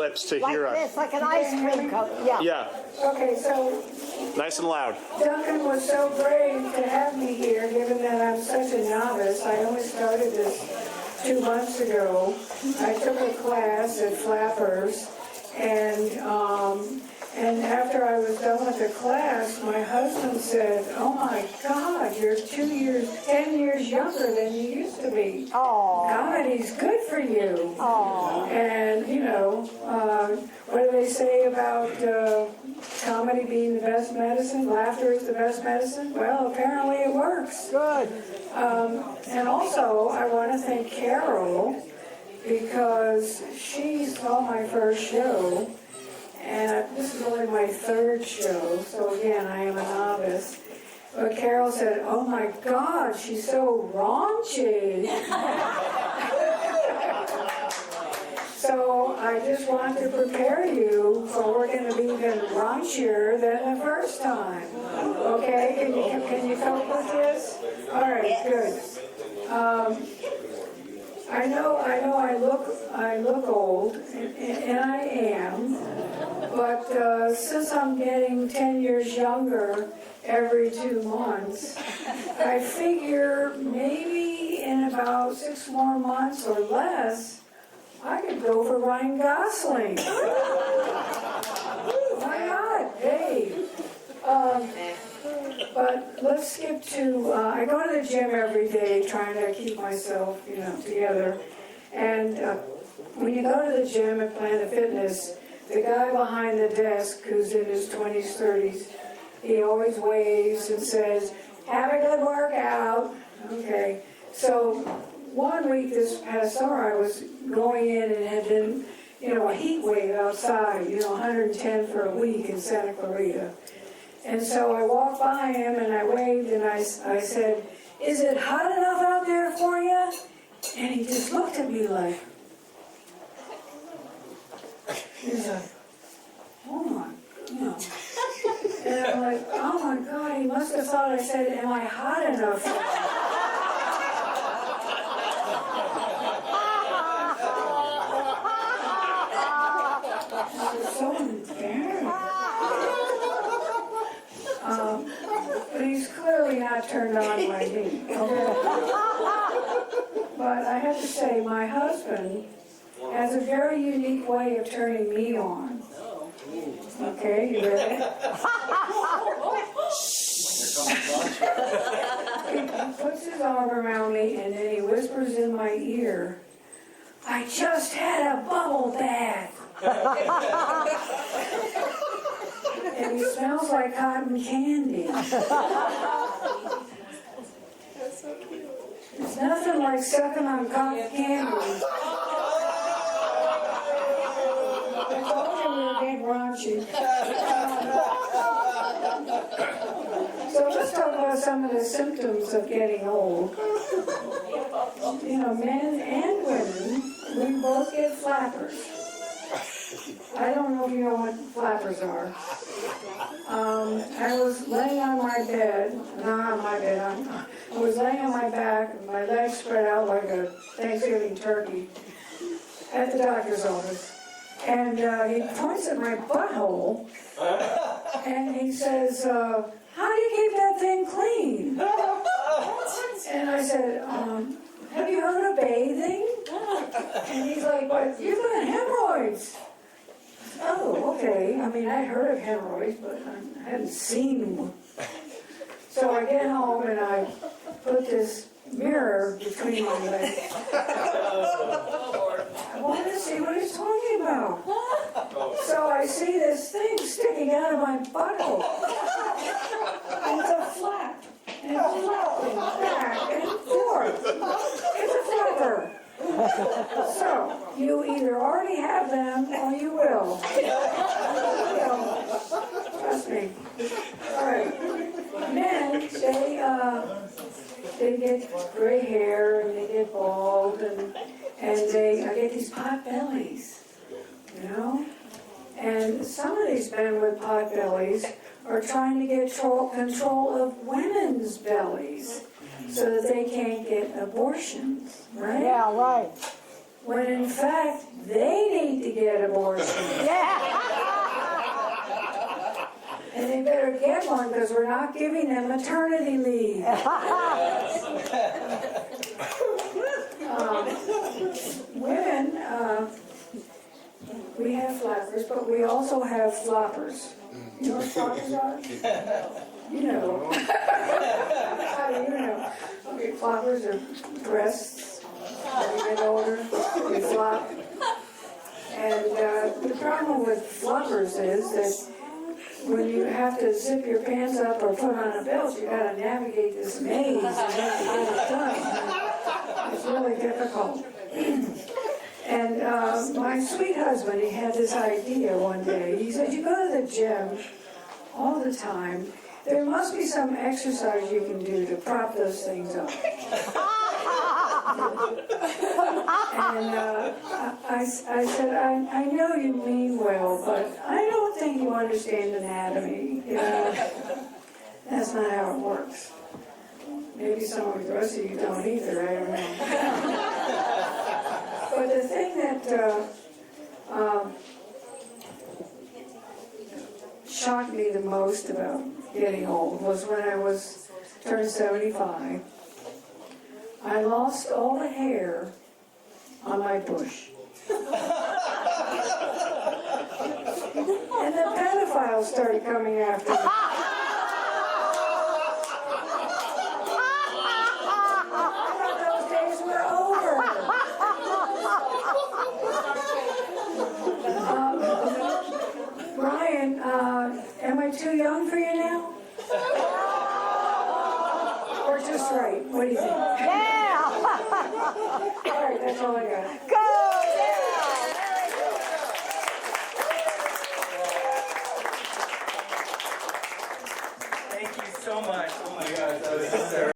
lips to like hear us. this, like an ice cream cone. Yeah. Yeah, Okay, so nice and loud. Duncan was so brave to have me here, given that I'm such a novice. I only started this 2 months ago. I took a class at Flappers, and after I was done with the class, my husband said, "Oh my God, you're 10 years younger than you used to be. Oh. Comedy's good for you." Oh. And, you know, what do they say about comedy being the best medicine? Laughter is the best medicine? Well, apparently it works. Good. And also, I want to thank Carol because she saw my first show, and this is only my third show, so again, I am a novice. But Carol said, "Oh my God, she's so raunchy." So I just want to prepare you for we're going to be even raunchier than the first time. Okay? Can you cope with this? All right, good. I know I look old, and I am, but since I'm getting 10 years younger every 2 months, I figure maybe in about 6 more months or less, I could go for Ryan Gosling. Why not? Hey. But let's skip to, I go to the gym every day trying to keep myself, together. And when you go to the gym at Planet Fitness, the guy behind the desk who's in his 20s, 30s, he always waves and says, "Have a good workout." Okay. So one week this past summer, I was going in and it had been, a heat wave outside, 110 for a week in Santa Clarita. And so I walked by him and I waved and I said, "Is it hot enough out there for you?" And he just looked at me like, he's like, "Oh my, And I'm like, "Oh my God, he must have thought I said, am I hot enough for you?" So embarrassed. But he's clearly not turned on by me. Okay? But I have to say, my husband has a very unique way of turning me on. Okay, you ready? He puts his arm around me and then he whispers in my ear, "I just had a bubble bath." And he smells like cotton candy. It's nothing like sucking on cotton candy. I told you we were getting raunchy. So let's talk about some of the symptoms of getting old. Men and women, we both get flappers. I don't know if you know what flappers are. I was laying on my bed, not on my bed, I was laying on my back, and my legs spread out like a Thanksgiving turkey at the doctor's office. And he points at my butthole, and he says, "How do you keep that thing clean?" And I said, "Have you heard of bathing?" And he's like, "But you've got hemorrhoids." Oh, okay. I mean, I'd heard of hemorrhoids, but I hadn't seen one. So I get home and I put this mirror between my legs. I wanted to see what he's talking about. So I see this thing sticking out of my butthole. And it's a flap. And it's flapping back and forth. It's a flapper. So, you either already have them or you will. Trust me. All right. Men, they get gray hair and they get bald and they get these pot bellies, And some of these men with pot bellies are trying to get control of women's bellies so that they can't get abortions, right? Yeah, right. when in fact they need to get abortions. Yeah. And they better get one because we're not giving them maternity leave. Women, we have flappers, but we also have floppers. You know what floppers are? You know. How do you know? Okay, floppers are breasts. As you get older, you flop. And the problem with floppers is that when you have to zip your pants up or put on a belt, you got to navigate this maze and have to get it done. It's really difficult. And my sweet husband, he had this idea one day. He said, you go to the gym all the time. There must be some exercise you can do to prop those things up. And I said, I know you mean well, but I don't think you understand anatomy. You know, that's not how it works. Maybe some of the rest of you don't either, I don't know. But the thing that shocked me the most about getting old was when I turned 75. I lost all the hair on my bush. And the pedophiles started coming after me. I thought those days were over. Brian, am I too young for you now? Or just right? What do you think? Yeah. All right, that's all I got. Go. Thank you so much. Oh my gosh, that was so